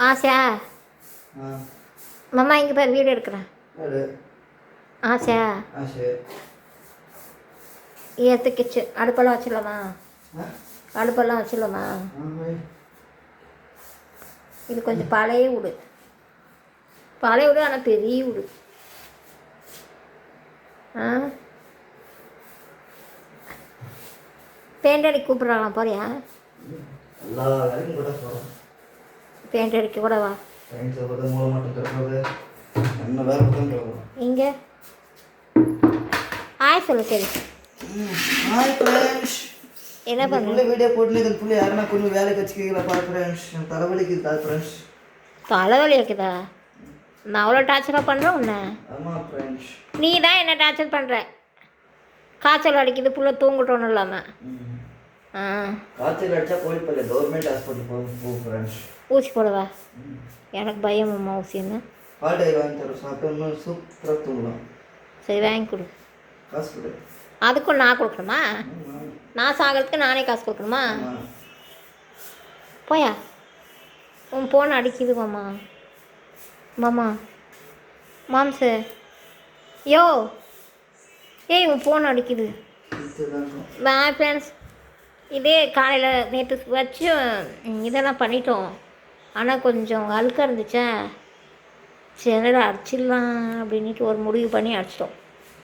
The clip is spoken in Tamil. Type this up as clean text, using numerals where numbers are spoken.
ஆசையா மாமா இங்கே பேர் வீடு எடுக்கிறேன் ஆசையா ஏற்றுக்கிச்சு அடுப்பெல்லாம் வச்சிடலாமா அடுப்பெல்லாம் வச்சிடலாமா இது கொஞ்சம் பழைய வீடு ஆனால் பெரிய வீடு பெயிண்ட் அடிக்க கூப்பிட்றாங்களா போறியா பெயிண்ட் அடிக்க கூட வா இங்கே ஆய் சொல்லு சரி என்ன பண்ண வீடியோ போட்டு யாருன்னா கொஞ்சம் வேலைக்கு வச்சுக்கீங்களா ஃப்ரெண்ட்ஸ் தலைவலிக்குது ஃப்ரெண்ட்ஸ் தலைவலி இருக்குதா நான் அவ்வளோ டார்ச்சராக பண்ணுறேன் உன்னை நீ தான் என்ன டார்ச்சர் பண்ணுற காய்ச்சல் அடிக்குது புள்ள தூங்கட்டோன்னு இல்லாமல் காய்ச்சல் அடிச்சா கோழிப்பள்ளி கவர்மெண்ட் ஹாஸ்பிட்டல் போ ஃப்ரெண்ட்ஸ் ஊசி போடவா எனக்கு பயம் அம்மா ஊசின்னு ஹார்ட் ஐ வாங்கி தர சாப்பிட்டோம்னா சூப்பராக தூங்கலாம் சரி வாங்கி கொடு காசு கொடு அதுக்கும் நான் கொடுக்கணுமா நான் சாகிறதுக்கு நானே காசு கொடுக்கணுமா போயா உன் ஃபோன் அடிக்குது மாமா மாம்சு யோ ஏய் உன் ஃபோன் அடிக்குது பாய் ஃப்ரெண்ட்ஸ் இதே காலையில் நேற்று வச்சு இதெல்லாம் பண்ணிட்டோம் ஆனால் கொஞ்சம் அழுக்காக இருந்துச்சா சரி அடிச்சிடலாம் அப்படின்ட்டு ஒரு முடிவு பண்ணி அடிச்சிட்டோம்